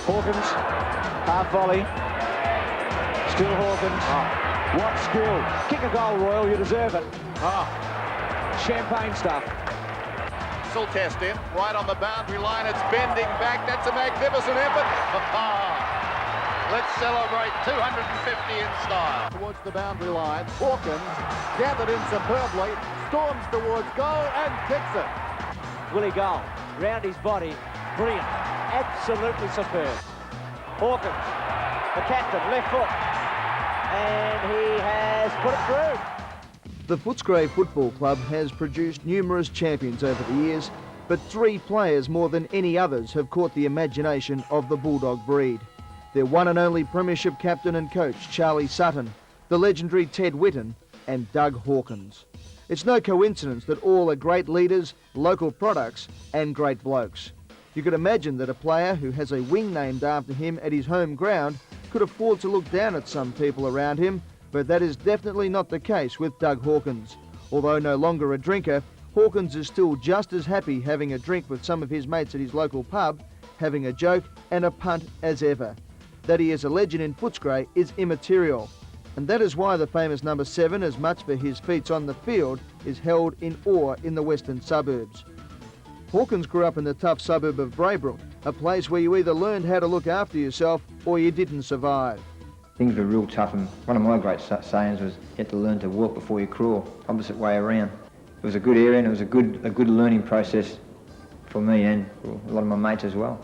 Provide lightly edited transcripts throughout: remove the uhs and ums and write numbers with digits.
Hawkins, half volley. Still Hawkins. What skill. Kick a goal, Royal, you deserve it. Champagne stuff. Still test in, right on the boundary line, it's bending back, that's a magnificent effort. Let's celebrate 250 in style. Towards the boundary line, Hawkins gathered in superbly, storms towards goal and kicks it. Willie Goal, round his body, brilliant, absolutely superb. Hawkins, the captain, left foot, and he has put it through. The Footscray Football Club has produced numerous champions over the years, but 3 players more than any others have caught the imagination of the Bulldog breed. Their one and only premiership captain and coach, Charlie Sutton, the legendary Ted Whitten, and Doug Hawkins. It's no coincidence that all are great leaders, local products, and great blokes. You could imagine that a player who has a wing named after him at his home ground could afford to look down at some people around him, but that is definitely not the case with Doug Hawkins. Although no longer a drinker, Hawkins is still just as happy having a drink with some of his mates at his local pub, having a joke and a punt as ever. That he is a legend in Footscray is immaterial, and that is why the famous number 7, as much for his feats on the field, is held in awe in the western suburbs. Hawkins grew up in the tough suburb of Braybrook, a place where you either learned how to look after yourself or you didn't survive. Things were real tough, and one of my great sayings was, you have to learn to walk before you crawl, opposite way around. It was a good area, and it was a good learning process for me and for a lot of my mates as well.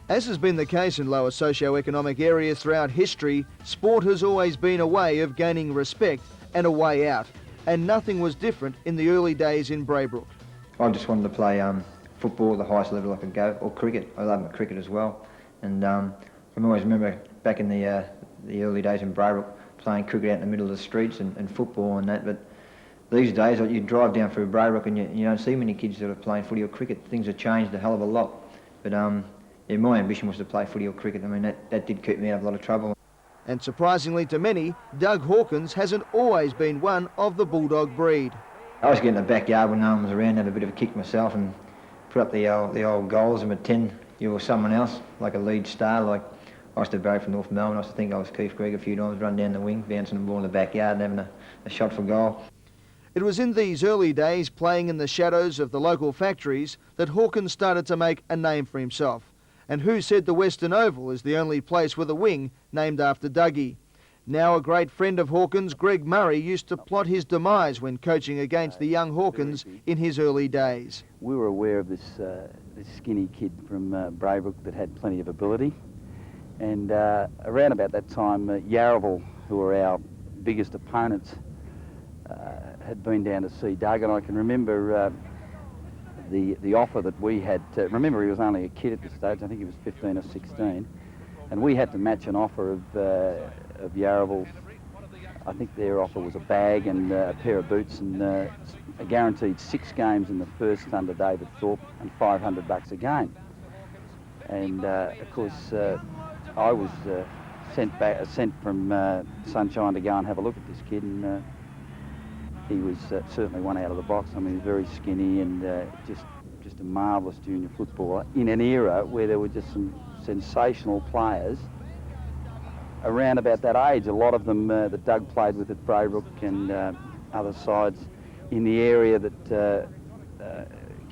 As has been the case in lower socio-economic areas throughout history, sport has always been a way of gaining respect and a way out, and nothing was different in the early days in Braybrook. I just wanted to play football at the highest level I could go, or cricket. I love cricket as well, and I always remember back in the early days in Braybrook playing cricket out in the middle of the streets and football and that, but these days you drive down through Braybrook and you don't see many kids that are playing footy or cricket. Things have changed a hell of a lot, but yeah, my ambition was to play footy or cricket. I mean, that did keep me out of a lot of trouble. And surprisingly to many, Doug Hawkins hasn't always been one of the Bulldog breed. I always get in the backyard when no one was around, have a bit of a kick myself and put up the old goals and pretend you were someone else, like a lead star. Like I used to barrack from North Melbourne. I used to think I was Keith Gregg a few times, run down the wing, bouncing the ball in the backyard and having a shot for goal. It was in these early days, playing in the shadows of the local factories, that Hawkins started to make a name for himself. And who said the Western Oval is the only place with a wing named after Dougie? Now a great friend of Hawkins, Greg Murray, used to plot his demise when coaching against the young Hawkins in his early days. We were aware of this skinny kid from Braybrook that had plenty of ability. And around about that time, Yarraville, who were our biggest opponents, had been down to see Doug, and I can remember the offer that we had to, remember he was only a kid at this stage, I think he was 15 or 16, and we had to match an offer of Yarraville. I think their offer was a bag and a pair of boots and a guaranteed 6 games in the first under David Thorpe and $500 a game. And of course I was sent from Sunshine to go and have a look at this kid, and he was certainly one out of the box. I mean, he was very skinny and just a marvellous junior footballer in an era where there were just some sensational players around about that age. A lot of them that Doug played with at Braybrook and other sides in the area that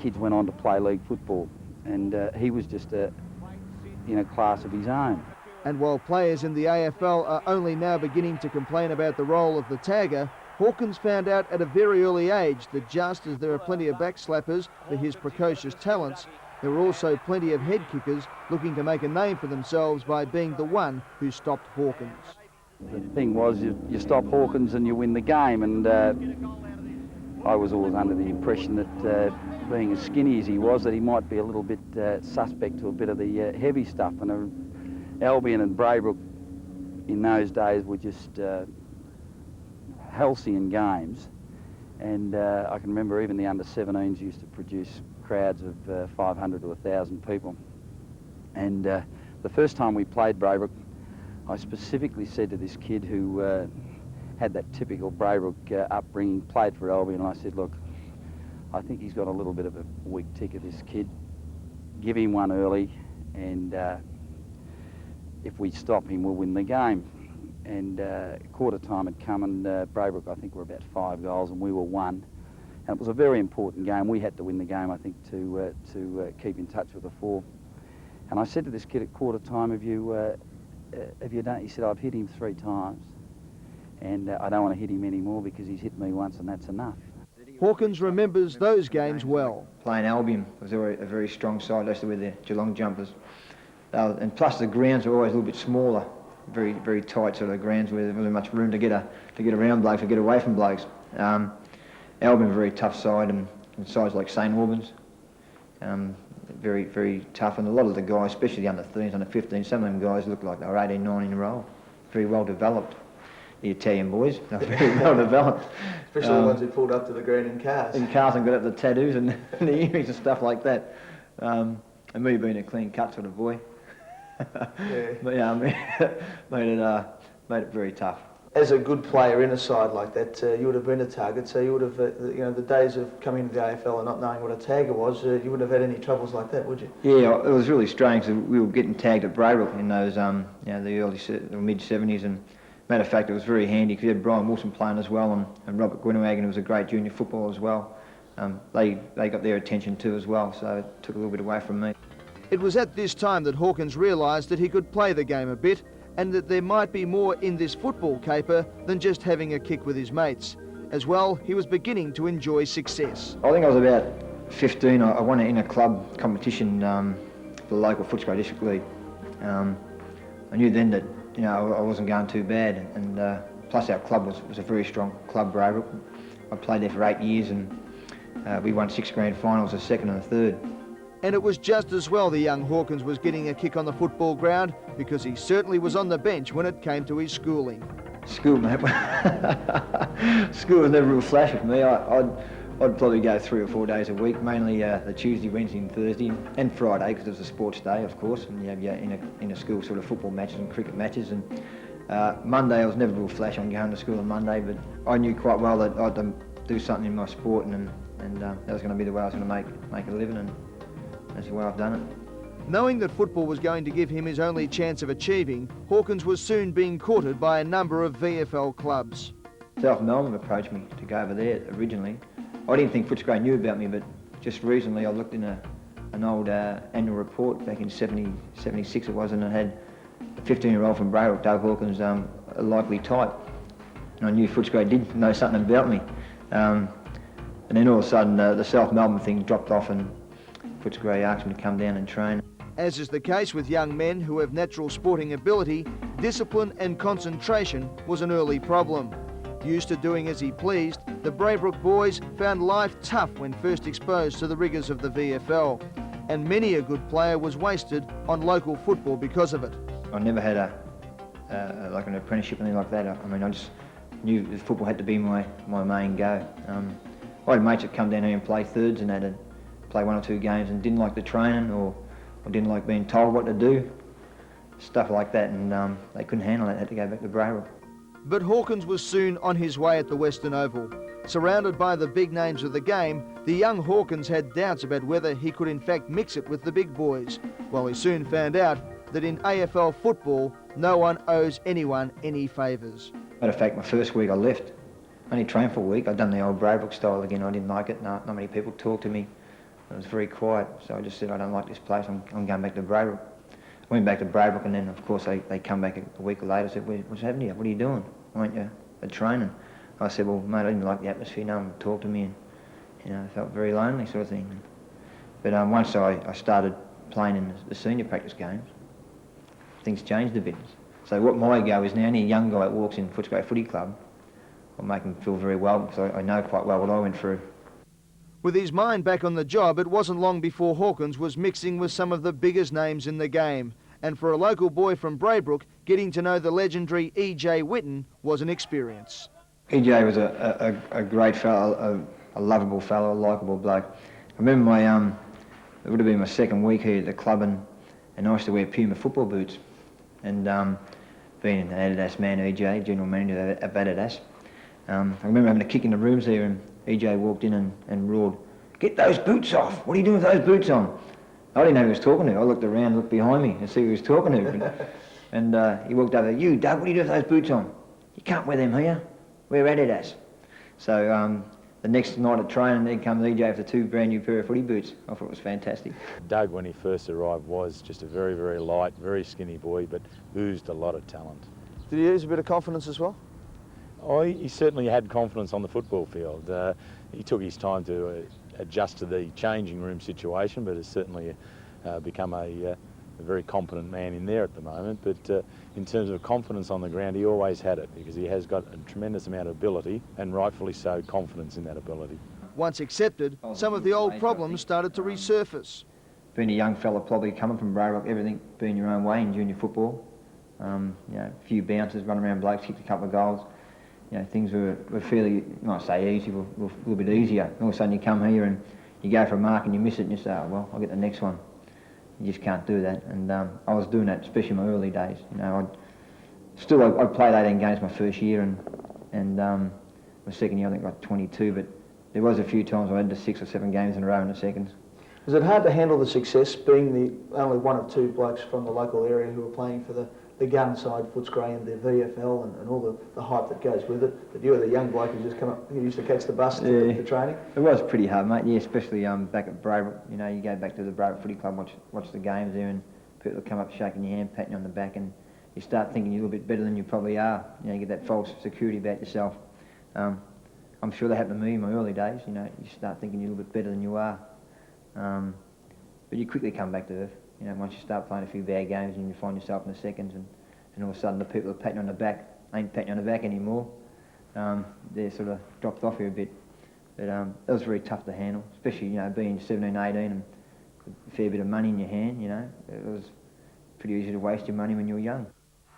kids went on to play league football. And he was just in a class of his own. And while players in the AFL are only now beginning to complain about the role of the tagger, Hawkins found out at a very early age that just as there are plenty of backslappers for his precocious talents, there are also plenty of head kickers looking to make a name for themselves by being the one who stopped Hawkins. The thing was, you stop Hawkins and you win the game, and I was always under the impression that being as skinny as he was, that he might be a little bit suspect to a bit of the heavy stuff. And Albion and Braybrook in those days were just halcyon games, and I can remember even the under-17s used to produce crowds of 500 to 1,000 people. And the first time we played Braybrook, I specifically said to this kid who had that typical Braybrook upbringing, played for Albion, and I said, look, I think he's got a little bit of a weak ticker, this kid. Give him one early, and if we stop him, we'll win the game. And quarter time had come, and Braybrook, I think, were about 5 goals, and we were 1. And it was a very important game. We had to win the game, I think, to keep in touch with the form. And I said to this kid at quarter time, have you done? He said, I've hit him 3 times, and I don't want to hit him anymore because he's hit me once, and that's enough. Hawkins remembers those games well. Playing Albion was a very strong side, especially with the Geelong jumpers. And plus the grounds were always a little bit smaller, very tight sort of grounds where there wasn't much room to get around blokes or get away from blokes. Albion, a very tough side, and sides like St Albans, very tough. And a lot of the guys, especially the under-13s, under-15s, some of them guys looked like they were 18, 19 year old, very well developed. The Italian boys, they're very well developed. Especially the ones who pulled up to the ground in cars. In cars and got up the tattoos and the earrings and stuff like that. And me being a clean cut sort of boy. Yeah. But yeah, made it very tough. As a good player in a side like that, you would have been a target, so you would have, the days of coming into the AFL and not knowing what a tagger was, you wouldn't have had any troubles like that, would you? Yeah, it was really strange. We were getting tagged at Braybrook in those, the early, mid-70s, and matter of fact, it was very handy because you had Brian Wilson playing as well, and Robert Gwynewagen, who was a great junior footballer as well. They got their attention too as well, so it took a little bit away from me. It was at this time that Hawkins realised that he could play the game a bit, and that there might be more in this football caper than just having a kick with his mates. As well, he was beginning to enjoy success. I think I was about 15. I won an inter-club competition for the local Footscray District League. I knew then that I wasn't going too bad, and plus our club was a very strong club, Braybrook. I played there for 8 years, and we won 6 grand finals, a second and a third. And it was just as well the young Hawkins was getting a kick on the football ground, because he certainly was on the bench when it came to his schooling. School, mate. School was never real flashy for me. I'd probably go 3 or 4 days a week, mainly the Tuesday, Wednesday and Thursday, and Friday, because it was a sports day, of course, and you have your inter-school sort of football matches and cricket matches. And Monday, I was never real flash on going to school on Monday, but I knew quite well that I'd do something in my sport, and that was going to be the way I was going to make a living, and that's the way I've done it. Knowing that football was going to give him his only chance of achieving, Hawkins was soon being courted by a number of VFL clubs. South Melbourne approached me to go over there originally. I didn't think Footscray knew about me, but just recently I looked in an old annual report back in 76 it was, and it had a 15-year-old from Braybrook, Doug Hawkins, a likely type. And I knew Footscray did know something about me. And then all of a sudden the South Melbourne thing dropped off, and Footscray asked me to come down and train. As is the case with young men who have natural sporting ability, discipline and concentration was an early problem. Used to doing as he pleased, the Braybrook boys found life tough when first exposed to the rigours of the VFL, and many a good player was wasted on local football because of it. I never had like an apprenticeship or anything like that. I mean, I just knew that football had to be my main go. I had mates that come down here and play thirds and had to play 1 or 2 games and didn't like the training or didn't like being told what to do, stuff like that, and they couldn't handle it, had to go back to Braybrook. But Hawkins was soon on his way at the Western Oval. Surrounded by the big names of the game, the young Hawkins had doubts about whether he could in fact mix it with the big boys, while he soon found out that in AFL football, no one owes anyone any favours. Matter of fact, my first week I left. I only trained for a week. I'd done the old Braybrook style again. I didn't like it. Not many people talked to me. It was very quiet, so I just said, I don't like this place, I'm going back to Braybrook. I went back to Braybrook, and then of course they come back a week later and said, what's happening here? What are you doing? Why aren't you at training? I said, well, mate, I didn't like the atmosphere, no one would talk to me, and I felt very lonely sort of thing. But once I started playing in the senior practice games, things changed a bit. So what my go is now, any young guy that walks in Footscray Footy Club, I'll make him feel very well, because I know quite well what I went through. With his mind back on the job, it wasn't long before Hawkins was mixing with some of the biggest names in the game. And for a local boy from Braybrook, getting to know the legendary E.J. Whitten was an experience. E.J. was a great fellow, a lovable fellow, a likeable bloke. I remember it would have been my second week here at the club, and I used to wear Puma football boots. And being an Adidas man, E.J., general manager of Adidas, I remember having a kick in the rooms there, and E.J. walked in and roared, "Get those boots off! What are you doing with those boots on?" I didn't know who he was talking to. I looked around, looked behind me and see who he was talking to. And he walked over, "You, Doug, what do you do with those boots on? You can't wear them here. Wear Adidas." So the next night at training, there comes EJ with the 2 brand new pair of footy boots. I thought it was fantastic. Doug, when he first arrived, was just a very, very light, very skinny boy, but oozed a lot of talent. Did he use a bit of confidence as well? Oh, he certainly had confidence on the football field. He took his time to adjust to the changing room situation, but has certainly become a very competent man in there at the moment. But in terms of confidence on the ground, he always had it, because he has got a tremendous amount of ability, and rightfully so, confidence in that ability. Once accepted, some of the old problems started to resurface. Being a young fella, probably coming from Brayrock, everything being your own way in junior football. You know, a few bounces, run around blokes, kicked a couple of goals. You know, things were fairly, not say easy, but a little bit easier. All of a sudden you come here and you go for a mark and you miss it and you say, "Oh, well, I'll get the next one." You just can't do that. And I was doing that, especially in my early days. You know, I played 18 games my first year, and my second year I think I got 22, but there was a few times I had to 6 or 7 games in a row in the seconds. Is it hard to handle the success, being the only one of 2 blokes from the local area who are playing for the gun side, Footscray, and the VFL, and all the hype that goes with it? That you were the young bloke who just come up, who used to catch the bus to training? It was pretty hard, mate, yeah, especially back at Brayrock. You know, you go back to the Brayrock Footy Club, watch the games there, and people come up shaking your hand, patting you on the back, and you start thinking you're a little bit better than you probably are. You know, you get that false security about yourself. I'm sure that happened to me in my early days. You know, you start thinking you're a little bit better than you are. But you quickly come back to earth. You know, once you start playing a few bad games and you find yourself in the seconds, and all of a sudden the people that are patting you on the back ain't patting you on the back anymore. They're sort of dropped off here a bit. But it was very tough to handle, especially, you know, being 17, 18 and a fair bit of money in your hand, you know. It was pretty easy to waste your money when you were young.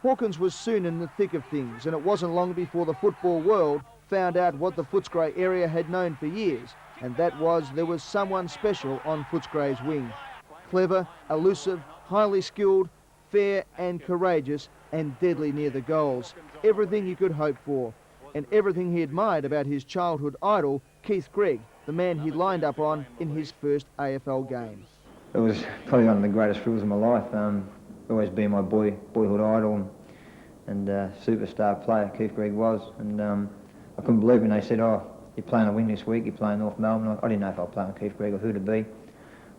Hawkins was soon in the thick of things, and it wasn't long before the football world found out what the Footscray area had known for years, and that was there was someone special on Footscray's wing. Clever, elusive, highly skilled, fair and courageous, and deadly near the goals. Everything you could hope for, and everything he admired about his childhood idol, Keith Gregg, the man he lined up on in his first AFL game. It was probably one of the greatest thrills of my life. Always been my boyhood idol and superstar player, Keith Gregg was. And I couldn't believe when they said, "Oh, you're playing a wing this week, you're playing North Melbourne." I didn't know if I was playing Keith Gregg or who to be.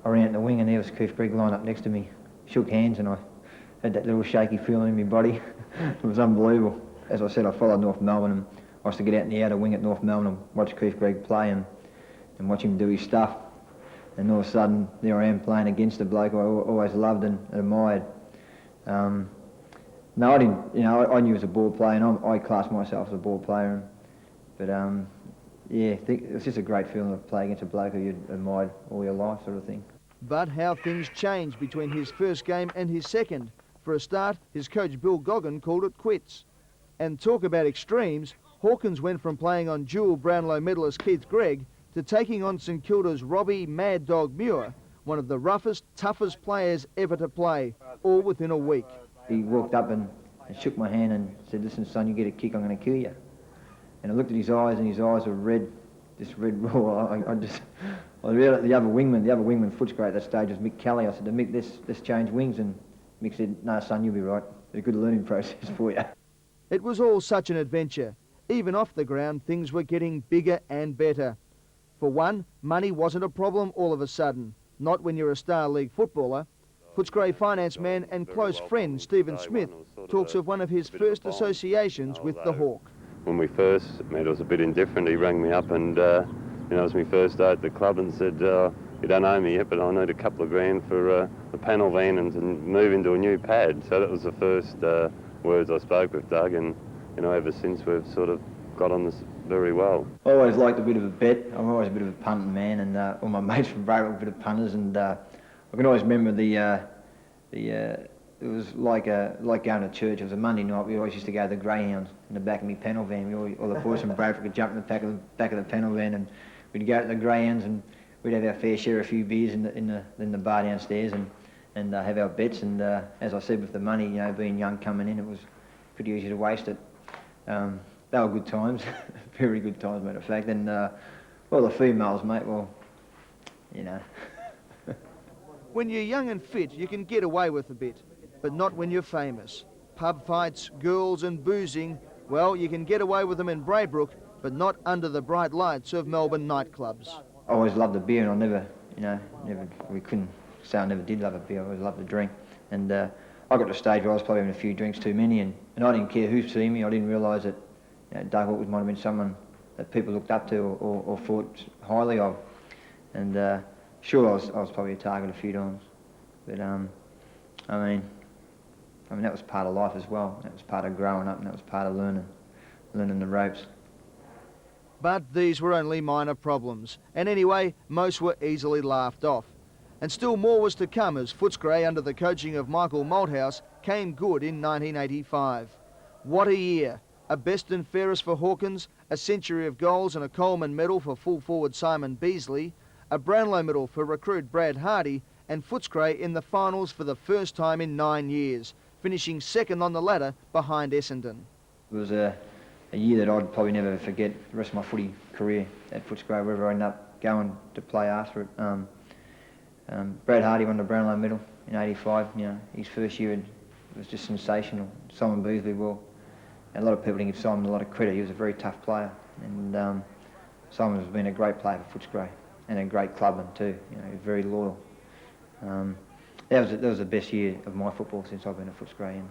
I ran out the wing and there was Keith Gregg lined up next to me. Shook hands and I had that little shaky feeling in my body. It was unbelievable. As I said, I followed North Melbourne, and I used to get out in the outer wing at North Melbourne and watch Keith Gregg play and watch him do his stuff. And all of a sudden, there I am playing against a bloke I always loved and admired. No, I didn't. You know, I knew he was a ball player, and I classed myself as a ball player. But yeah, it was just a great feeling to play against a bloke who you'd admired all your life, sort of thing. But how things changed between his first game and his second. For a start, his coach Bill Goggin called it quits. And talk about extremes, Hawkins went from playing on dual Brownlow medalist Keith Gregg to taking on St Kilda's Robbie Mad Dog Muir, one of the roughest, toughest players ever to play, all within a week. He walked up and shook my hand and said, "Listen, son, you get a kick, I'm going to kill you." And I looked at his eyes, and his eyes were red, just red raw. I realised the other wingman Footscray at that stage was Mick Kelly. I said to Mick, let's change wings, and Mick said, "No, son, you'll be right. It's a good learning process for you." It was all such an adventure. Even off the ground, things were getting bigger and better. For one, money wasn't a problem all of a sudden, not when you're a Star League footballer. Footscray finance man and close friend Stephen Smith talks of one of his first associations with the Hawk. When we first met, I was a bit indifferent. He rang me up and, you know, it was my first day at the club and said, "You don't owe me yet, but I need a couple of grand for a panel van and to move into a new pad." So that was the first words I spoke with Doug, and, you know, ever since we've sort of got on this very well. I always liked a bit of a bet. I'm always a bit of a punting man, and all my mates from Brayrock were a bit of punters, and I can always remember it was like going to church. It was a Monday night. We always used to go to the Greyhounds in the back of my panel van. All the boys from Brayrock would jump in the back of the panel van, and we'd go to the Greyhounds, and we'd have our fair share of a few beers in the bar downstairs, and have our bets. And as I said, with the money, you know, being young coming in, it was pretty easy to waste it. They were good times, very good times, matter of fact. And well, the females, mate, well, you know. When you're young and fit, you can get away with a bit, but not when you're famous. pub fights, girls and boozing, well, you can get away with them in Braybrook, but not under the bright lights of Melbourne nightclubs. I always loved the beer, and I never, we couldn't say I never did love a beer. I always loved the drink. And I got to a stage where I was probably having a few drinks too many, and I didn't care who seen me. I didn't realise that Doug Hawkins might have been someone that people looked up to or thought highly of. And sure, I was probably a target a few times. But I mean, that was part of life as well. That was part of growing up, and that was part of learning the ropes. But these were only minor problems, and anyway, most were easily laughed off. And still more was to come as Footscray, under the coaching of Michael Malthouse, came good in 1985. What a year! A best and fairest for Hawkins, a century of goals and a Coleman medal for full forward Simon Beasley, a Brownlow medal for recruit Brad Hardy, and Footscray in the finals for the first time in 9 years, finishing second on the ladder behind Essendon. It was a year that I'd probably never forget the rest of my footy career at Footscray, wherever I ended up going to play after it. Brad Hardy won the Brownlow medal in '85. His first year it was just sensational. Simon Beasley, well, a lot of people didn't give Simon a lot of credit. He was a very tough player, and Simon has been a great player for Footscray and a great clubman too. He was very loyal. That was the best year of my football since I've been at Footscray.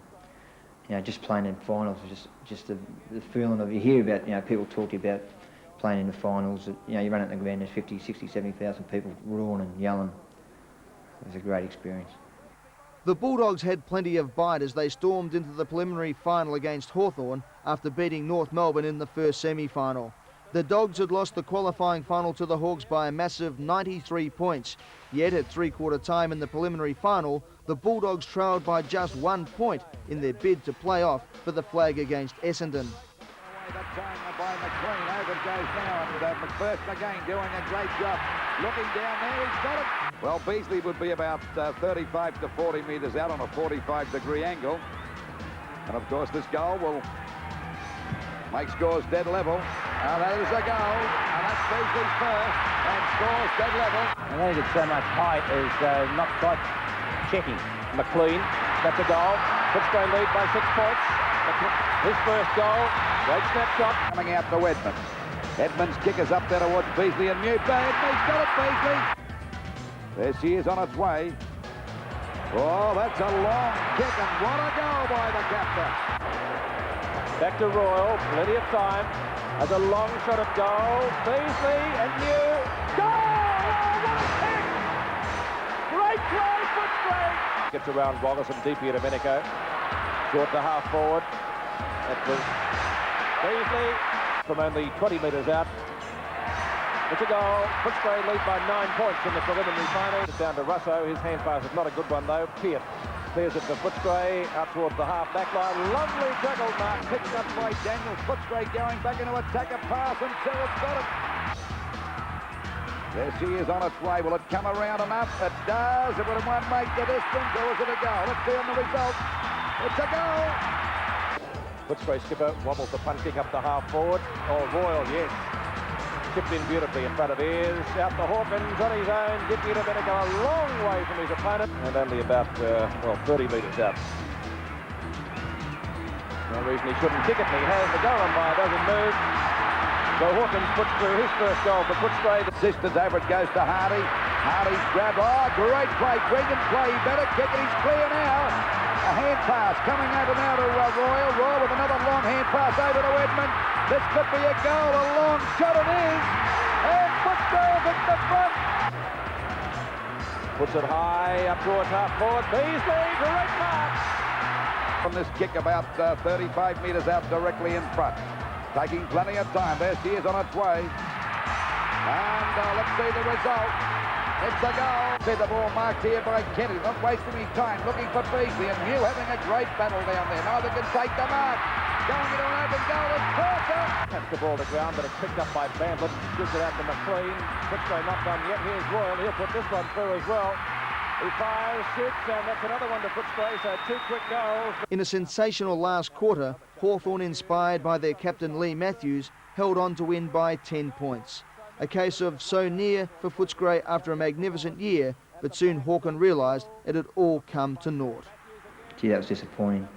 And just playing in finals was just the feeling of, you hear about, people talk to you about playing in the finals. You run out in the ground, there's 50, 60, 70,000 people roaring and yelling. It was a great experience. The Bulldogs had plenty of bite as they stormed into the preliminary final against Hawthorn after beating North Melbourne in the first semi-final. The Dogs had lost the qualifying final to the Hawks by a massive 93 points. Yet at three-quarter time in the preliminary final, the Bulldogs trailed by just 1 point in their bid to play off for the flag against Essendon. By McLean, over it goes now, and McPherson again doing a great job. Looking down there, he's got it. Well, Beasley would be about 35 to 40 metres out on a 45-degree angle. And of course, this goal will make scores dead level. That is a goal, and that's Beasley's first, and scores dead level. I don't think it's so much height as not quite checking. McLean, that's a goal. Footscray lead by 6 points. His first goal, great snapshot. Coming out to Edmonds. Edmonds' kick is up there towards Beasley, and Newberry, he's got it, Beasley. There she is on its way. Oh, that's a long kick, and what a goal by the captain. Back to Royal, plenty of time. Has a long shot at goal. Beasley and New. Goal! Oh, what a kick! Great play, Footscray. Gets around Wallace and deep here to Domenico. Short to half forward. That was Beasley from only 20 metres out. It's a goal. Footscray lead by 9 points in the preliminary final. It's down to Russo. His hand pass is not a good one though. Pearce clears it to Footscray out towards the half back line. Lovely tackle mark picked up by Daniel. Footscray going back into attack, a pass, and Terrell's got it. There she is on its way. Will it come around enough? It does. It would have make the distance, or is it a goal? Let's see on the result. It's a goal. Footscray skipper wobbles the punching up the half forward. Oh, Royal, yes. Chipped in beautifully in front of Ayres. Out to Hawkins on his own. Dippy to Domenico a long way from his opponent and only about, 30 metres out. No reason he shouldn't kick it, and he has. The goal umpire doesn't move. So Hawkins puts through his first goal for Footscray. The distance over it goes to Hardy. Hardy's grab. Oh, great play. Brilliant play. Better kick it. He's clear now. A hand pass coming over now to Royal. Royal with another long hand pass over to Edmund. This could be a goal. A long shot it is. And Footscray's at the front. Puts it high up towards half forward. Beasley, great mark. From this kick about 35 metres out directly in front. Taking plenty of time. There she is on its way. And let's see the result. It's a goal. See the ball marked here by Kennedy. Not wasting any time. Looking for Beasley. And Hugh having a great battle down there. Neither can take the mark. Going into an open goal. It's Porter. Taps the ball to ground, but it's picked up by Bandlet. Gives it out to McLean. Footscray not done yet. Here's Royal. He'll put this one through as well. He fires, shoots, and that's another one to Footscray. So 2 quick goals. In a sensational last quarter, Hawthorn, inspired by their captain Lee Matthews, held on to win by 10 points. A case of so near for Footscray after a magnificent year, but soon Hawkins realised it had all come to naught. Gee, that was disappointing.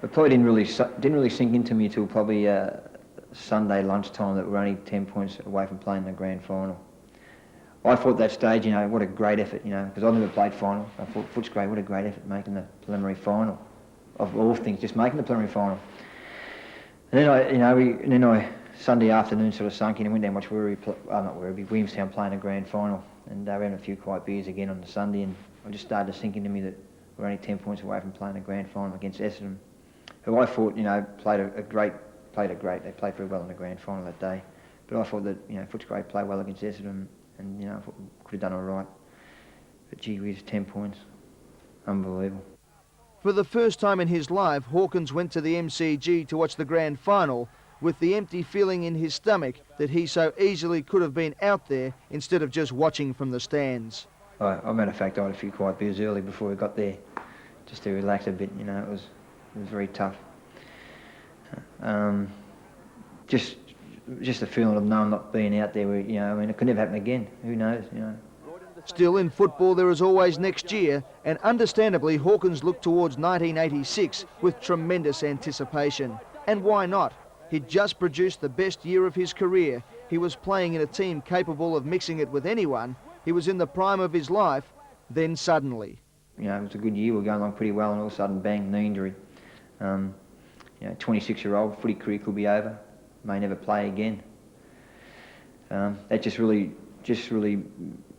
It probably didn't really sink into me until probably Sunday lunchtime that we're only 10 points away from playing the grand final. I thought at that stage, you know, what a great effort, you know, because I've never played final. I thought, Footscray, what a great effort making the preliminary final. Of all things, just making the preliminary final. And then Sunday afternoon sort of sunk in and went down and watched Williamstown playing a grand final. And they were having a few quiet beers again on the Sunday, and it just started to sink into me that we're only 10 points away from playing a grand final against Essendon, who I thought, you know, they played very well in the grand final that day. But I thought that, you know, Footscray played well against Essendon, and, you know, I thought we could have done all right. But gee whiz, 10 points. Unbelievable. For the first time in his life, Hawkins went to the MCG to watch the grand final with the empty feeling in his stomach that he so easily could have been out there instead of just watching from the stands. Matter of fact, I had a few quiet beers early before we got there, just to relax a bit. You know, it was very tough. Just the feeling of knowing not being out there. You know, I mean, it could never happen again. Who knows? You know. Still, in football, there is always next year, and understandably, Hawkins looked towards 1986 with tremendous anticipation. And why not? He'd just produced the best year of his career. He was playing in a team capable of mixing it with anyone. He was in the prime of his life. Then suddenly, you know, it was a good year. We were going along pretty well, and all of a sudden, bang, knee injury. You know, 26-year-old, footy career could be over. May never play again. That just really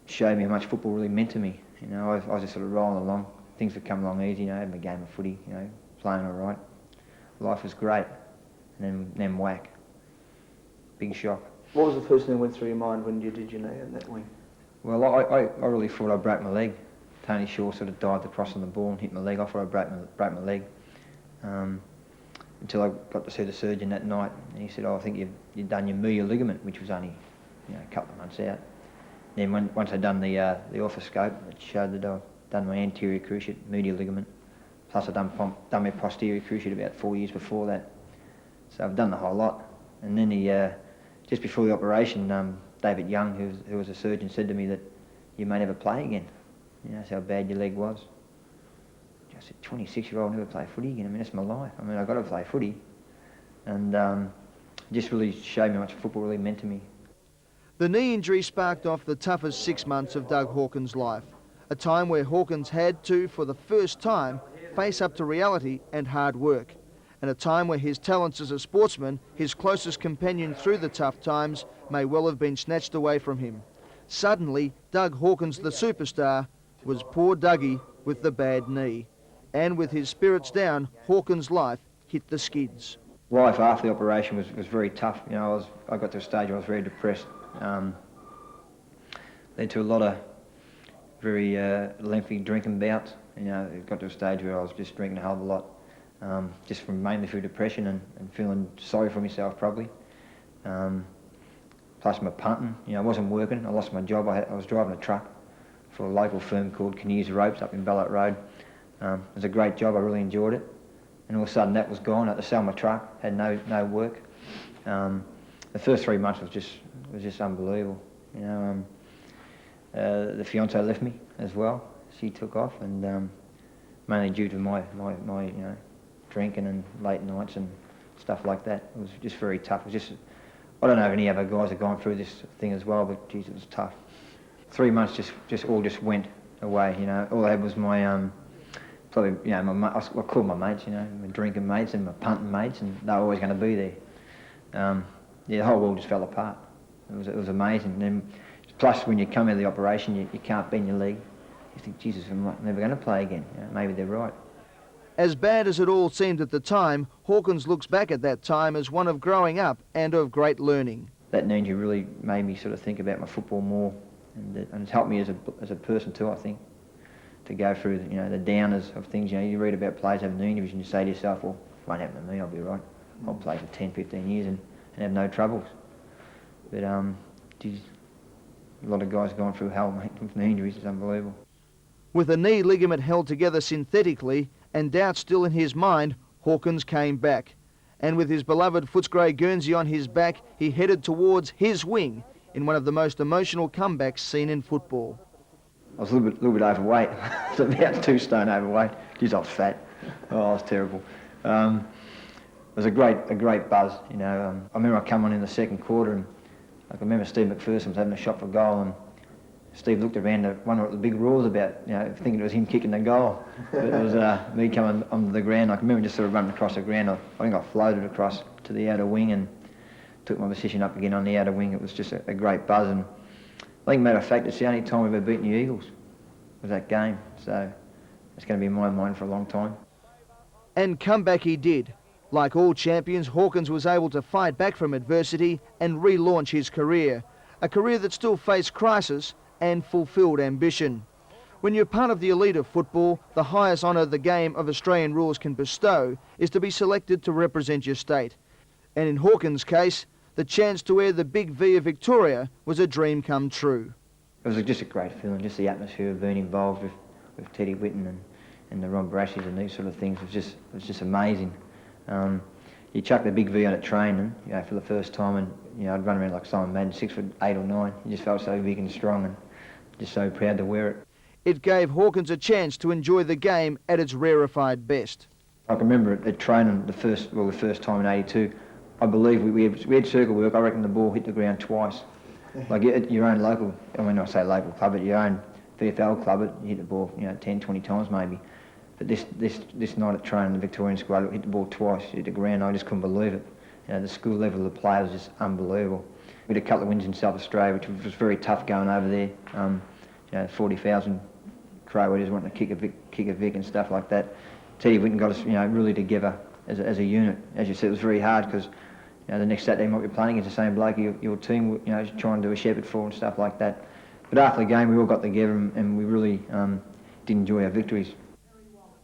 showed me how much football really meant to me. You know, I was just sort of rolling along. Things would come along easy. You know, having a game of footy. You know, playing all right. Life was great. And then whack. Big shock. what was the first thing that went through your mind when you did your knee in that wing? Well, I really thought I broke my leg. Tony Shaw sort of dived across on the ball and hit my leg. I thought I broke my leg. Until I got to see the surgeon that night, and he said, "Oh, I think you've done your medial ligament," which was only, you know, a couple of months out. Then once I'd done the orthoscope, it showed that I'd done my anterior cruciate medial ligament. Plus I'd done my posterior cruciate about 4 years before that. So I've done the whole lot. And then just before the operation, David Young, who was a surgeon, said to me that you may never play again. You know, that's how bad your leg was. I said, 26-year-old, never play footy again. I mean, that's my life. I mean, I've got to play footy. And it just really showed me how much football really meant to me. The knee injury sparked off the toughest 6 months of Doug Hawkins' life, a time where Hawkins had to, for the first time, face up to reality and hard work, and a time where his talents as a sportsman, his closest companion through the tough times, may well have been snatched away from him. Suddenly, Doug Hawkins, the superstar, was poor Dougie with the bad knee. And with his spirits down, Hawkins' life hit the skids. Life after the operation was very tough. You know, I got to a stage where I was very depressed. Led to a lot of very lengthy drinking bouts. You know, it got to a stage where I was just drinking a hell of a lot, just mainly through depression and feeling sorry for myself probably. Plus my punting. You know, I wasn't working. I lost my job. I was driving a truck for a local firm called Canoes Ropes up in Ballarat Road. It was a great job. I really enjoyed it. And all of a sudden that was gone. I had to sell my truck. Had no work. The first 3 months was just unbelievable. You know, the fiancée left me as well. She took off, and mainly due to my you know, drinking and late nights and stuff like that. It was just very tough. It was just, I don't know if any other guys have gone through this thing as well, but geez, it was tough. 3 months just all went away. You know, all I had was my probably, you know, I called my mates, you know, my drinking mates and my punting mates, and they were always going to be there. Yeah, the whole world just fell apart. It was amazing. And then, plus, when you come out of the operation, you can't bend your leg. You think, Jesus, I'm never going to play again. You know, maybe they're right. As bad as it all seemed at the time, Hawkins looks back at that time as one of growing up and of great learning. That knee injury really made me sort of think about my football more, and it's helped me as a person too, I think, to go through the, you know, the downers of things. You know, you read about players having knee injuries and you say to yourself, well, it won't happen to me, I'll be right. I'll play for 10, 15 years and have no troubles. But geez, a lot of guys have gone through hell, mate, with knee injuries. It's unbelievable. With a knee ligament held together synthetically and doubt still in his mind, Hawkins came back. And with his beloved Footscray Guernsey on his back, he headed towards his wing in one of the most emotional comebacks seen in football. I was a little bit overweight. I was about 2 stone overweight. Geez, I was fat. Oh, I was terrible. It was a great buzz, you know. I remember I come on in the second quarter, and I can remember Steve McPherson was having a shot for goal, and Steve looked around to wonder what the big roar was about, you know, thinking it was him kicking the goal. But it was me coming onto the ground. I can remember just sort of running across the ground. I think I floated across to the outer wing and took my position up again on the outer wing. It was just a great buzz, and I think, matter of fact, it's the only time we've ever beaten the Eagles was that game. So it's going to be in my mind for a long time. And come back he did. Like all champions, Hawkins was able to fight back from adversity and relaunch his career, a career that still faced crisis and fulfilled ambition. When you're part of the elite of football, the highest honour the game of Australian rules can bestow is to be selected to represent your state. And in Hawkins' case, the chance to wear the big V of Victoria was a dream come true. It was just a great feeling, just the atmosphere of being involved with Teddy Whitten and the Ron Brashies and these sort of things. It was just amazing. You chuck the big V on at training, you know, for the first time, and you know, I'd run around like Simon Madden, 6'8" or 9. You just felt so big and strong, and just so proud to wear it. It gave Hawkins a chance to enjoy the game at its rarefied best. I can remember at training the first time in '82. I believe we had circle work. I reckon the ball hit the ground twice. Like at your own local, I mean, I say local club, at your own VFL club, you hit the ball, you know, 10, 20 times maybe. But this night at training, the Victorian squad hit the ball twice, hit the ground. I just couldn't believe it. You know, the school level of the players was just unbelievable. We had a couple of wins in South Australia, which was very tough going over there. You know, 40,000 Croatians wanting to kick a Vic and stuff like that. Teddy Whitten got us, you know, really together as a unit. As you said, it was very hard because, you know, the next Saturday you might be playing against the same bloke your team, you know, trying to do a shepherd for and stuff like that. But after the game, we all got together and we really did enjoy our victories.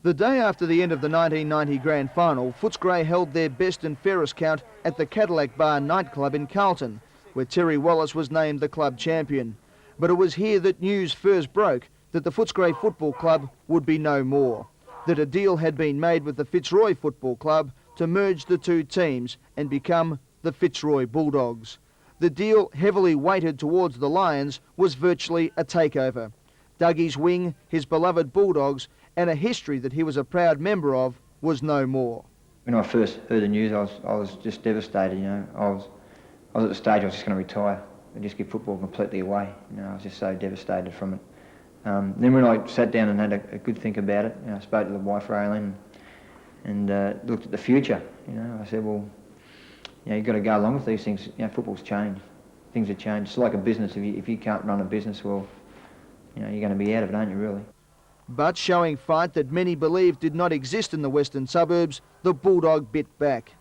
The day after the end of the 1990 Grand Final, Footscray held their best and fairest count at the Cadillac Bar nightclub in Carlton, where Terry Wallace was named the club champion. But it was here that news first broke that the Footscray Football Club would be no more, that a deal had been made with the Fitzroy Football Club to merge the two teams and become the Fitzroy Bulldogs. The deal, heavily weighted towards the Lions, was virtually a takeover. Dougie's wing, his beloved Bulldogs, and a history that he was a proud member of was no more. When I first heard the news, I was just devastated. You know, I was at the stage I was just going to retire and just give football completely away. You know, I was just so devastated from it. Then when I sat down and had a good think about it, you know, I spoke to the wife Raylene and looked at the future. You know, I said, well, you know, you've got to go along with these things. You know, football's changed. Things have changed. It's like a business. If you can't run a business, well, you know, you're going to be out of it, aren't you, really? But showing fight that many believed did not exist in the western suburbs, the Bulldog bit back.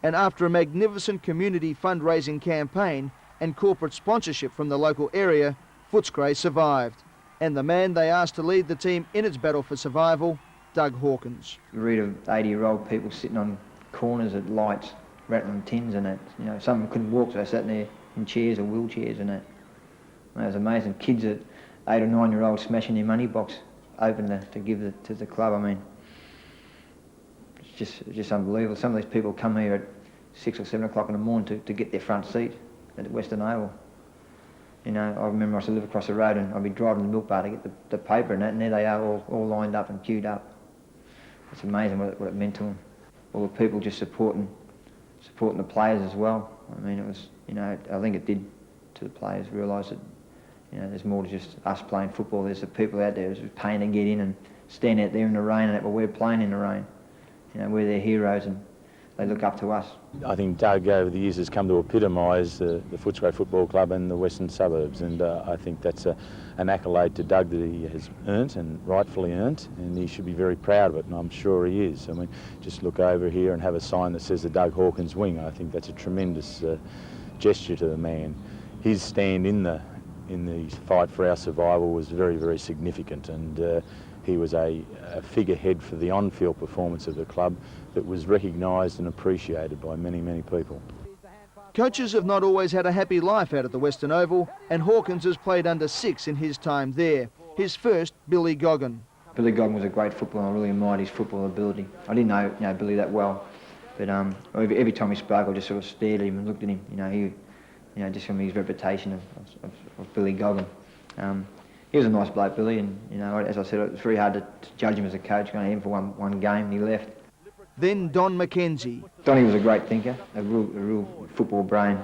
And after a magnificent community fundraising campaign and corporate sponsorship from the local area, Footscray survived. And the man they asked to lead the team in its battle for survival, Doug Hawkins. You read of 80-year-old people sitting on corners at lights, rattling tins and that. You know, some of them couldn't walk, so they sat there in chairs or wheelchairs and that. And it was amazing. Kids at 8 or 9-year-olds smashing their money box open to give to the club. I mean, it's just unbelievable. Some of these people come here at 6 or 7 o'clock in the morning to get their front seat at the Western Oval. You know, I remember I used to live across the road and I'd be driving the milk bar to get the paper and that, and there they are all lined up and queued up. It's amazing what it meant to them. All the people just supporting the players as well. I mean, it was, you know, I think it did to the players realise that, you know, there's more to just us playing football. There's the people out there who's paying to get in and stand out there in the rain and that, but we're playing in the rain. You know, we're their heroes and they look up to us. I think Doug over the years has come to epitomise the Footscray Football Club and the western suburbs, and I think that's an accolade to Doug that he has earned and rightfully earned, and he should be very proud of it, and I'm sure he is. I mean, just look over here and have a sign that says the Doug Hawkins wing. I think that's a tremendous gesture to the man. His stand in the fight for our survival was very, very significant, and he was a figurehead for the on-field performance of the club that was recognised and appreciated by many, many people. Coaches have not always had a happy life out at the Western Oval, and Hawkins has played under 6 in his time there. His first, Billy Goggin. Billy Goggin was a great footballer. I really admired his football ability. I didn't know Billy that well, but every time he spoke, I just sort of stared at him and looked at him. You know, just from his reputation of Billy Goggin. He was a nice bloke, Billy, and, you know, as I said, it was very hard to judge him as a coach, going to him for one game and he left. Then Don McKenzie. Donnie was a great thinker, a real football brain.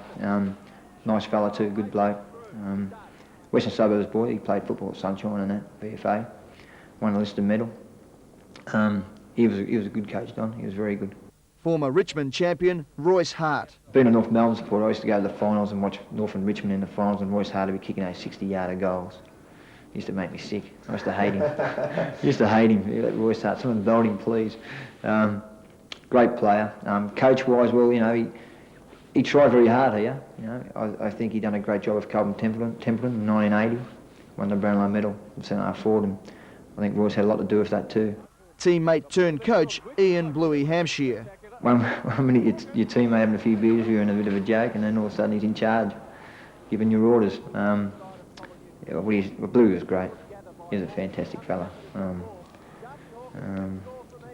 Nice fella too, good bloke. Western Suburbs boy, he played football at Sunshine and that, VFA. Won a Lister medal. He was a good coach, Don. He was very good. Former Richmond champion Royce Hart. Being a North Melbourne supporter, I used to go to the finals and watch North and Richmond in the finals, and Royce Hart would be kicking those 60-yarder goals. He used to make me sick. I used to hate him. Royce Hart, someone belt him, please. Great player. Coach-wise, well, you know, he tried very hard here. You know, I think he done a great job with Carlton Templeton in 1980. Won the Brownlow medal in centre forward, and I think Royce had a lot to do with that too. Teammate turned coach Ian Bluey Hampshire. One minute your teammate having a few beers, you're in a bit of a joke, and then all of a sudden he's in charge, giving your orders. Bluey was great. He was a fantastic fella.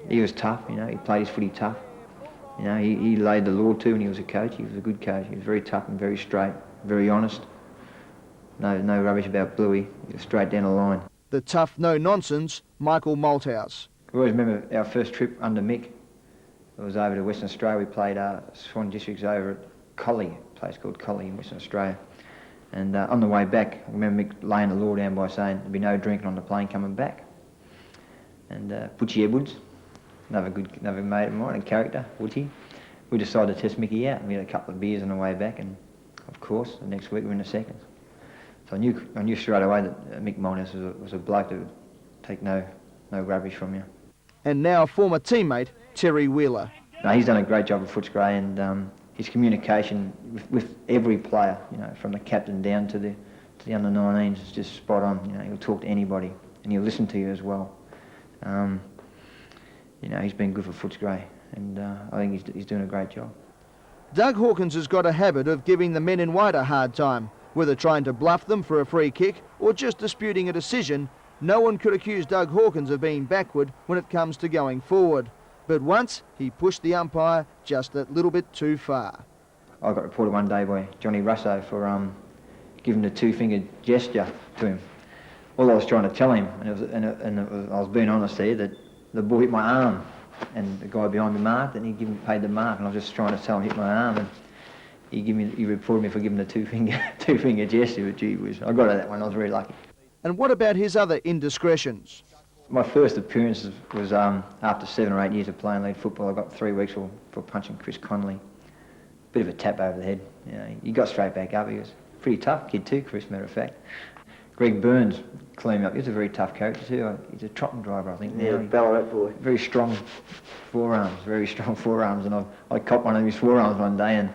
He was tough, you know. He played his footy tough. You know, he laid the law too when he was a coach. He was a good coach. He was very tough and very straight, very honest. No rubbish about Bluey. He was straight down the line. The tough, no-nonsense Michael Malthouse. I always remember our first trip under Mick. It was over to Western Australia. We played Swan Districts over at Collie, a place called Collie in Western Australia. And on the way back, I remember Mick laying the law down by saying there'd be no drinking on the plane coming back. And Butchie Edwards, another mate of mine, a character, Butchie, we decided to test Mickey out. We had a couple of beers on the way back, and of course, the next week we were in the seconds. So I knew straight away that Mick Malthouse was a bloke that would take no rubbish from you. And now former teammate Terry Wheeler. No, he's done a great job at Footscray, and his communication with every player, you know, from the captain down to the under-19s is just spot on. You know, he'll talk to anybody and he'll listen to you as well. You know, he's been good for Footscray, and I think he's doing a great job. Doug Hawkins has got a habit of giving the men in white a hard time, whether trying to bluff them for a free kick or just disputing a decision. No one could accuse Doug Hawkins of being backward when it comes to going forward. But once, he pushed the umpire just that little bit too far. I got reported one day by Johnny Russo for giving the two-finger gesture to him. All I was trying to tell him, I was being honest there, that the ball hit my arm, and the guy behind me marked, and he paid the mark, and I was just trying to tell him hit my arm, and he reported me for giving the two-finger gesture. But gee whiz, I got at that one. I was very lucky. And what about his other indiscretions? My first appearance was after 7 or 8 years of playing league football. I got 3 weeks for punching Chris Connolly. Bit of a tap over the head. You know, he got straight back up. He was a pretty tough kid too, Chris, matter of fact. Greg Burns cleaned me up. He was a very tough character too. He's a trotting driver, I think now. Yeah, Ballarat boy. Very strong forearms, and I copped one of his forearms one day, and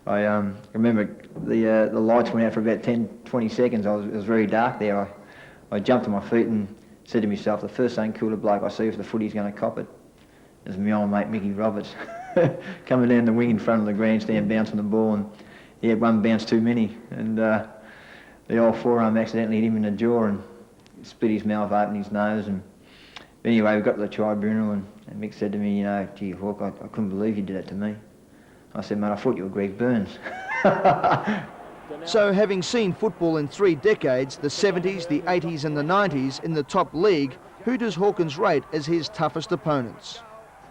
I remember the lights went out for about 10-20 seconds. It was very dark there. I jumped to my feet and said to myself, the first uncooler bloke I see if the footy's going to cop it is my old mate Mickey Roberts, coming down the wing in front of the grandstand, bouncing the ball, and he had one bounce too many, and the old forearm accidentally hit him in the jaw and split his mouth open, his nose, and anyway, we got to the tribunal, and Mick said to me, you know, gee, Hawk, I couldn't believe you did that to me. I said, mate, I thought you were Greg Burns. So having seen football in 3 decades, the 70s, the 80s and the 90s in the top league, who does Hawkins rate as his toughest opponents?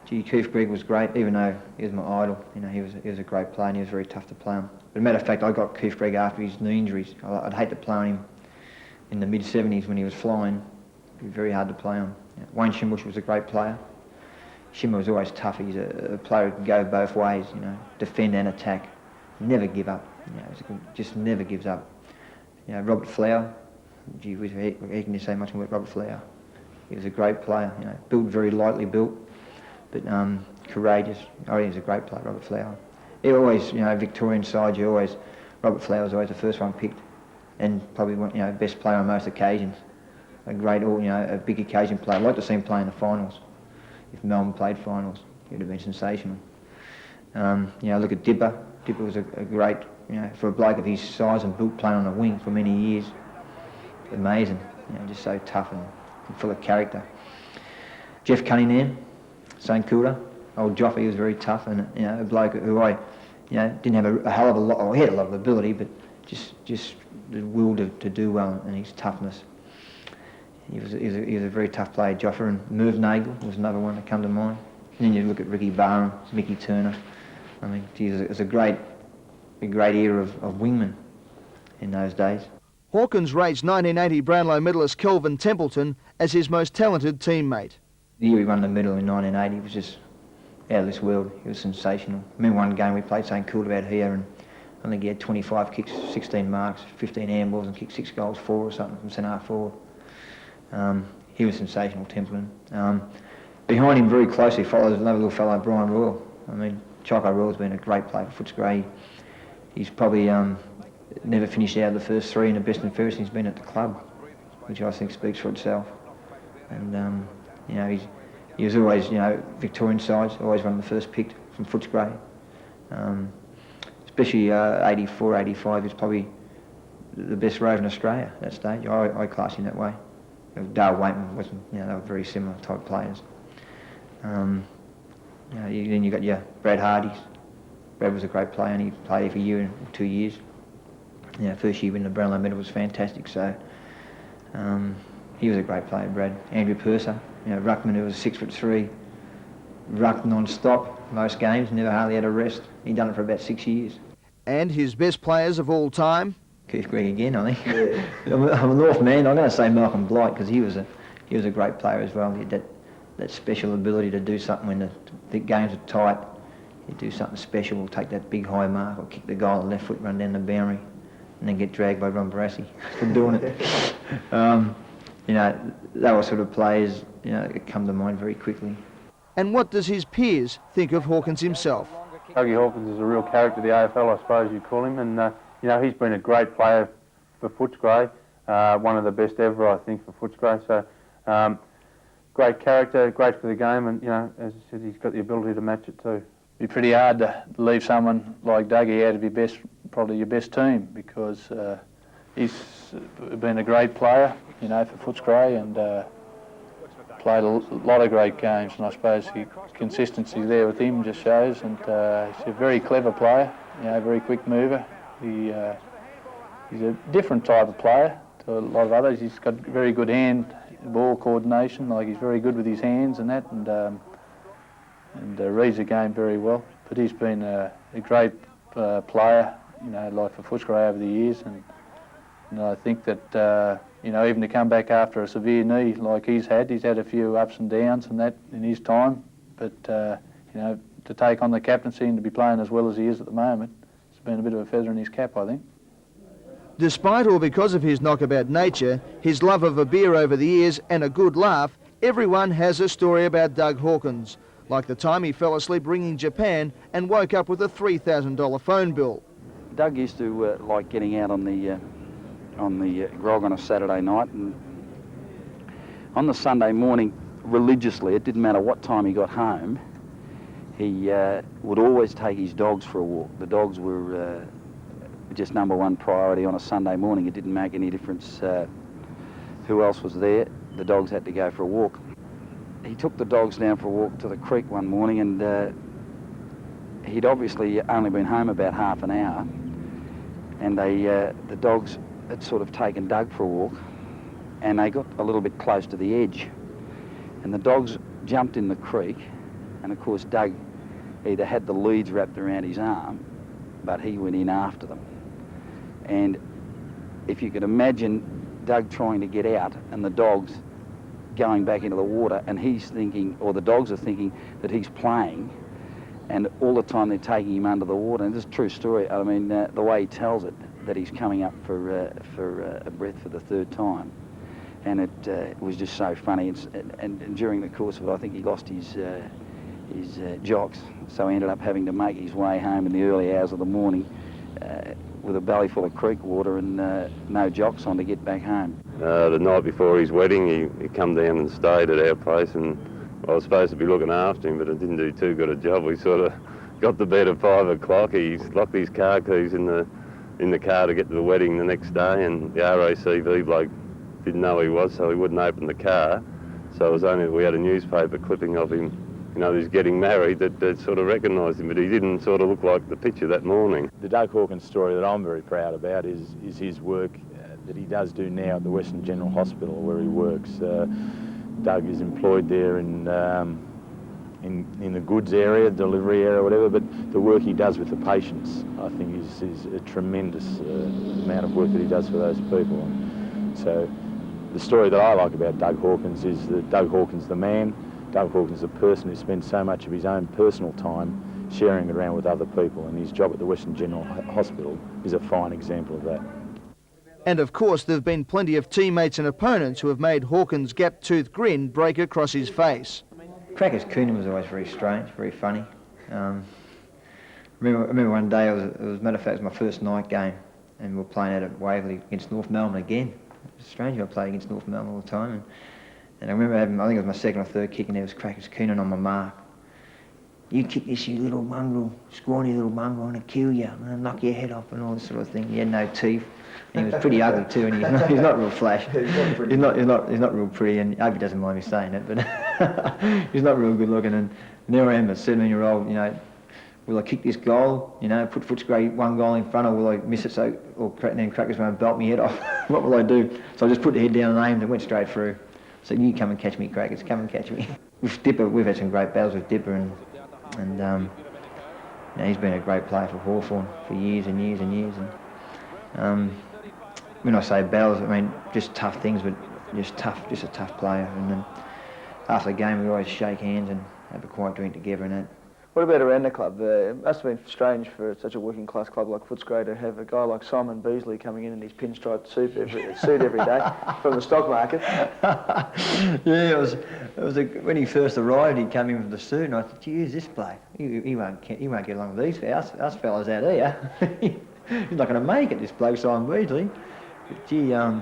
Gee, Keith Gregg was great, even though he was my idol. You know, he was a great player and he was very tough to play on. But as a matter of fact, I got Keith Gregg after his knee injuries. I'd hate to play on him in the mid-70s when he was flying. It'd be very hard to play on. You know, Wayne Shimbush was a great player. Shimmer was always tough. He's a player who can go both ways, you know, defend and attack. Never give up. You know, just never gives up. You know, Robert Flower, gee whiz, he can just say much more about Robert Flower. He was a great player, you know, built very lightly built, but courageous. I think he was a great player, Robert Flower. He always, you know, Victorian side, Robert Flower was always the first one picked, and probably one, you know, best player on most occasions. A great, you know, a big occasion player. I'd like to see him play in the finals. If Melbourne played finals, it would have been sensational. You know, look at Dipper. Dipper was a great, you know, for a bloke of his size and built, playing on the wing for many years. Amazing, you know, just so tough and full of character. Jeff Cunningham, St Kilda, old Joffy, was very tough, and you know, a bloke who I, you know, didn't have a hell of a lot. Well, he had a lot of ability, but just the will to do well and his toughness. He was a very tough player, Joffer, and Merv Nagel was another one that come to mind. then you look at Ricky Barham, Mickey Turner. I mean, geez, it was a great era of wingmen in those days. Hawkins rates 1980 Brownlow medalist Kelvin Templeton as his most talented teammate. The year he won the medal in 1980 was just out of this world. He was sensational. I remember one game we played something cool about here, and I think he had 25 kicks, 16 marks, 15 handballs, and kicked 6 goals, 4 or something from centre half forward. He was sensational, Templeton. Behind him very closely followed a lovely little fellow, Brian Royal. I mean, Choco Royal's been a great player for Footscray. He's probably never finished out of the first 3 in the best and fairest he's been at the club, which I think speaks for itself. And you know, he was always, you know, Victorian sides, always one of the first picked from Footscray. Especially 84, 85, he's probably the best rover in Australia at that stage. I class him that way. Dale Waitman wasn't, you know, they were very similar type players. You know, then you got your Brad Hardy's. Brad was a great player, and he played here for a year and 2 years. You know, first year winning the Brownlow medal was fantastic. So he was a great player, Brad. Andrew Purser, you know, ruckman who was 6'3", rucked non-stop most games, never hardly had a rest. He'd done it for about 6 years. And his best players of all time? Keith Gregg again, I think. I'm a North man. I'm going to say Malcolm Blight, because he was a great player as well. He had that special ability to do something when the games are tight. He'd do something special, take that big high mark, or kick the goal on the left foot, run down the boundary, and then get dragged by Ron Barassi for doing it. You know, they were sort of players, you know, that come to mind very quickly. And what does his peers think of Hawkins himself? Dougie Hawkins is a real character of the AFL, I suppose you'd call him, and you know, he's been a great player for Footscray, one of the best ever, I think, for Footscray. So, great character, great for the game, and you know, as I said, he's got the ability to match it too. It'd be pretty hard to leave someone like Dougie out of your best, probably your best team, because he's been a great player, you know, for Footscray, and played a lot of great games, and I suppose the consistency there with him just shows. And he's a very clever player, you know, very quick mover. He's a different type of player to a lot of others. He's got very good hand-ball coordination, like he's very good with his hands and that, and reads the game very well. But he's been a great player, you know, like for Footscray over the years, and I think that, you know, even to come back after a severe knee like he's had a few ups and downs and that in his time, but, you know, to take on the captaincy and to be playing as well as he is at the moment, it's been a bit of a feather in his cap, I think. Despite or because of his knockabout nature, his love of a beer over the years and a good laugh, everyone has a story about Doug Hawkins, like the time he fell asleep ringing Japan and woke up with a $3,000 phone bill. Doug used to like getting out on the grog on a Saturday night, and on the Sunday morning, religiously, it didn't matter what time he got home, he would always take his dogs for a walk. The dogs were just #1 priority on a Sunday morning. It didn't make any difference who else was there. The dogs had to go for a walk. He took the dogs down for a walk to the creek one morning, and he'd obviously only been home about half an hour, and the dogs had sort of taken Doug for a walk, and they got a little bit close to the edge, and the dogs jumped in the creek, and of course Doug either had the leads wrapped around his arm, but he went in after them. And if you could imagine Doug trying to get out and the dogs going back into the water, and he's thinking, or the dogs are thinking, that he's playing, and all the time they're taking him under the water. And this is a true story. I mean, the way he tells it, that he's coming up for a breath for the 3rd time, and it was just so funny. And during the course of it, I think he lost his jocks, so he ended up having to make his way home in the early hours of the morning with a belly full of creek water and no jocks on to get back home. The night before his wedding, he come down and stayed at our place, and I was supposed to be looking after him, but I didn't do too good a job. We sort of got to bed at 5 o'clock. He locked his car keys in the car to get to the wedding the next day, and the RACV bloke didn't know who he was, so he wouldn't open the car. So it was only we had a newspaper clipping of him, you know, he's getting married, that sort of recognised him, but he didn't sort of look like the picture that morning. The Doug Hawkins story that I'm very proud about is his work that he does do now at the Western General Hospital where he works. Doug is employed there in in the goods area, delivery area, whatever, but the work he does with the patients, I think, is a tremendous amount of work that he does for those people. And so the story that I like about Doug Hawkins is that Doug Hawkins the man, Doug Hawkins the person who spends so much of his own personal time sharing it around with other people, and his job at the Western General Hospital is a fine example of that. And of course there have been plenty of teammates and opponents who have made Hawkins' gap-toothed grin break across his face. Crackers Coonan was always very strange, very funny. I remember one day, as a matter of fact, it was my first night game, and we were playing out at Waverley against North Melbourne again. It was strange, I played against North Melbourne all the time. And I remember having, I think it was my second or third kick, and there was Crackers Coonan on my mark. You kick this, you little mongrel, scrawny little mongrel, I'm going to kill you, I'm going to knock your head off and all this sort of thing. He had no teeth, and he was pretty ugly too, and he's not real flash. He's not real pretty, and I hope he doesn't mind me saying it, but he's not real good looking. And there I am, a 17-year-old, you know, will I kick this goal, you know, put Footscray one goal in front, or will I miss it or then Crackers won't belt me head off? What will I do? So I just put the head down and aimed, and went straight through. So you come and catch me, Crackers, come and catch me. With Dipper, we've had some great battles with Dipper, and you know, he's been a great player for Hawthorn for years and years and years. And when I say battles, I mean just tough things, but just a tough player. And then after the game, we always shake hands and have a quiet drink together and that. What about around the club? It must have been strange for such a working class club like Footscray to have a guy like Simon Beasley coming in his pinstriped suit every day from the stock market. Yeah, when he first arrived, he came in with the suit, and I thought, gee, who's this bloke? He won't get along with these us fellas out here. He's not going to make it, this bloke Simon Beasley. But gee, all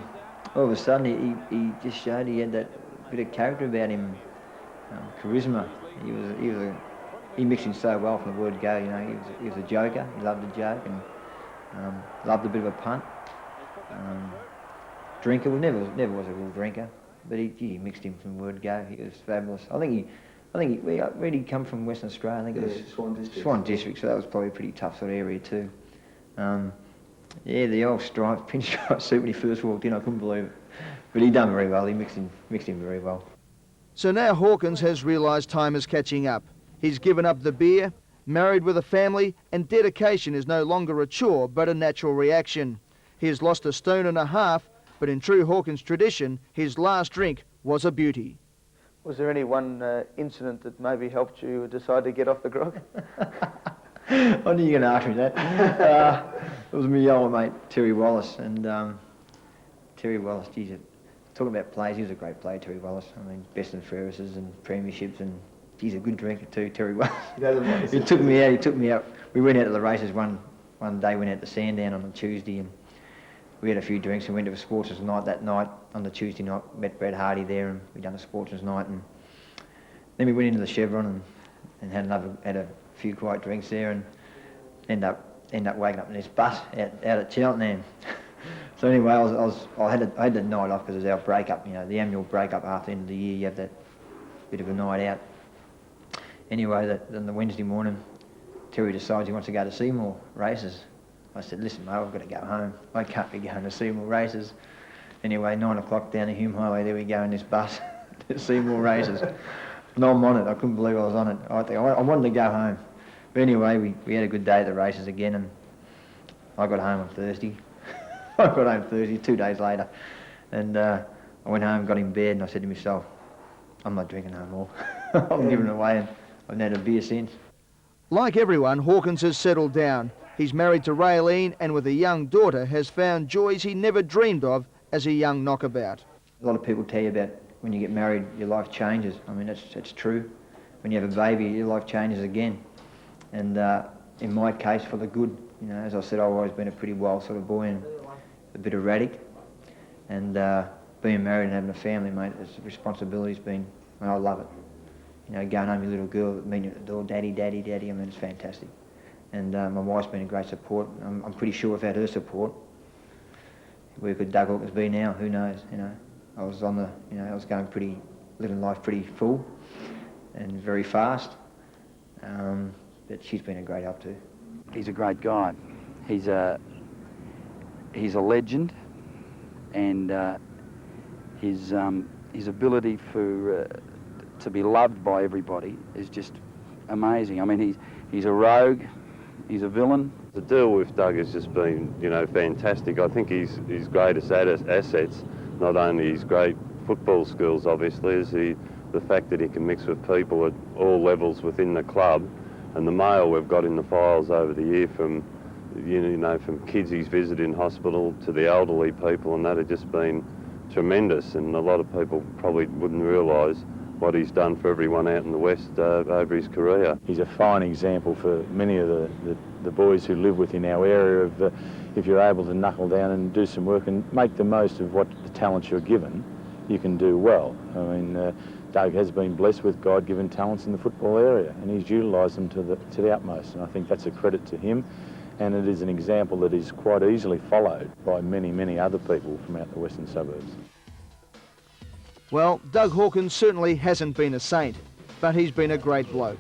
of a sudden he just showed he had that bit of character about him, charisma. He mixed in so well from the word go, you know. He was a joker, he loved a joke, and loved a bit of a punt. Drinker, well, never was a real drinker, but he mixed in from the word go. He was fabulous. I think where did he come from? Western Australia, I think it was Swan District, so that was probably a pretty tough sort of area too. Yeah, the old pinstripe suit when he first walked in, I couldn't believe it. But he done very well, he mixed in very well. So now Hawkins has realised time is catching up. He's given up the beer, married with a family, and dedication is no longer a chore but a natural reaction. He has lost 1.5 stone, but in true Hawkins tradition, his last drink was a beauty. Was there any one incident that maybe helped you decide to get off the grog? I knew you were going to ask me that. It was my old mate, Terry Wallace, and Terry Wallace, geez, talking about players, he was a great player, Terry Wallace. I mean, best and fairest and premierships, and he's a good drinker too, Terry Wallace. He took me out. We went out to the races one day, went out to Sandown on a Tuesday, and we had a few drinks and went to a sportsman's night that night. On the Tuesday night, met Brad Hardy there, and we done a sportsman's night, and then we went into the Chevron and had a few quiet drinks there, and end up waking up in this bus out at Cheltenham. So anyway, I had the night off because it was our breakup, you know, the annual breakup after the end of the year. You have that bit of a night out. Anyway, then the Wednesday morning, Terry decides he wants to go to Seymour races. I said, listen, mate, I've got to go home. I can't be going to Seymour races. Anyway, 9 o'clock down the Hume Highway, there we go in this bus to Seymour races. And I'm on it. I couldn't believe I was on it. I wanted to go home. But anyway, we had a good day at the races again, and I got home on Thursday. 2 days later. And I went home, got in bed, and I said to myself, I'm not drinking no more. I'm giving it away, and I've had a beer since. Like everyone, Hawkins has settled down. He's married to Raylene, and with a young daughter has found joys he never dreamed of as a young knockabout. A lot of people tell you about when you get married, your life changes. I mean, that's true. When you have a baby, your life changes again. And in my case, for the good. You know, as I said, I've always been a pretty wild sort of boy and a bit erratic. And being married and having a family, mate, the responsibility's been, I love it. You know, going home, your little girl meeting you at the door, daddy, daddy, daddy, I mean, it's fantastic. And my wife's been a great support. I'm pretty sure without her support, where could Doug Hawkins be now? Who knows, you know. I was going living life pretty full and very fast. But she's been a great help too. He's a great guy. He's a legend, and his ability to be loved by everybody is just amazing. I mean, he's a rogue, he's a villain. The deal with Doug has just been, you know, fantastic. I think his greatest assets, not only his great football skills, obviously, is the fact that he can mix with people at all levels within the club, and the mail we've got in the files over the year from, you know, from kids he's visited in hospital to the elderly people, and that have just been tremendous. And a lot of people probably wouldn't realise what he's done for everyone out in the West over his career. He's a fine example for many of the boys who live within our area of if you're able to knuckle down and do some work and make the most of what the talents you're given, you can do well. I mean, Doug has been blessed with God-given talents in the football area, and he's utilised them to the utmost, and I think that's a credit to him, and it is an example that is quite easily followed by many, many other people from out the western suburbs. Well, Doug Hawkins certainly hasn't been a saint, but he's been a great bloke.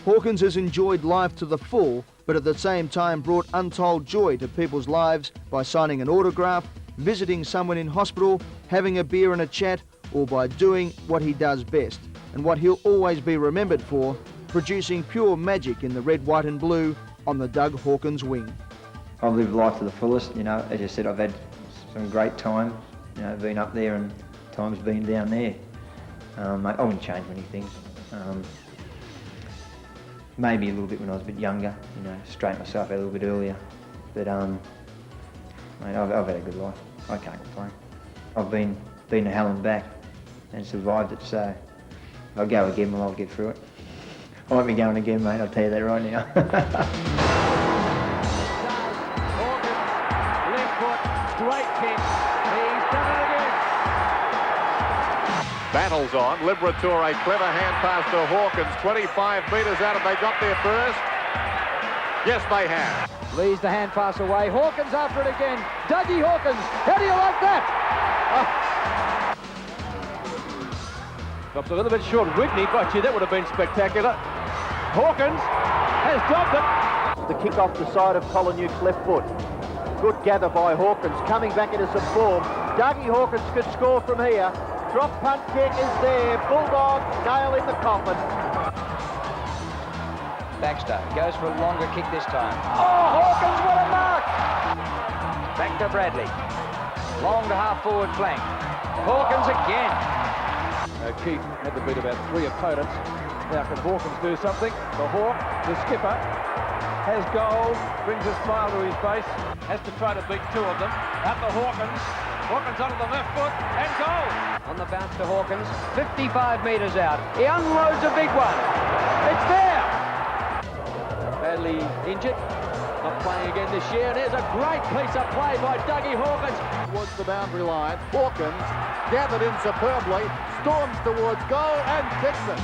Hawkins has enjoyed life to the full, but at the same time brought untold joy to people's lives by signing an autograph, visiting someone in hospital, having a beer and a chat, or by doing what he does best, and what he'll always be remembered for, producing pure magic in the red, white and blue on the Doug Hawkins wing. I've lived life to the fullest, you know. As I said, I've had some great times, you know, been up there and times being down there. I wouldn't change many things. Maybe a little bit when I was a bit younger, you know, straighten myself out a little bit earlier. But mate, I've had a good life. I can't complain. I've been to hell and back and survived it, so if I go again, well, I'll get through it. I won't be going again, mate, I'll tell you that right now. Hawkins, left foot, straight kick. He's done it again. Battles on. Liberatore, clever hand pass to Hawkins. 25 metres out. Have they got there first? Yes, they have. Leads the hand pass away. Hawkins after it again. Dougie Hawkins. How do you like that? Drops a little bit short. Whitney, but gee, that would have been spectacular. Hawkins has dropped it. The kick off the side of Colonuke's left foot. Good gather by Hawkins, coming back into some form. Dougie Hawkins could score from here. Drop punt kick is there. Bulldog nail in the coffin. Baxter goes for a longer kick this time. Oh, Hawkins, what a mark! Back to Bradley. Long to half forward flank. Hawkins again. Keith had to beat about 3 opponents. Now can Hawkins do something? The Hawk, the skipper, has goal, brings a smile to his face, has to try to beat 2 of them. Up to Hawkins. Hawkins onto the left foot and goal. On the bounce to Hawkins, 55 metres out. He unloads a big one. It's there. Badly injured, not playing again this year. And there's a great piece of play by Dougie Hawkins. Towards the boundary line. Hawkins gathered in superbly, storms towards goal and kicks it.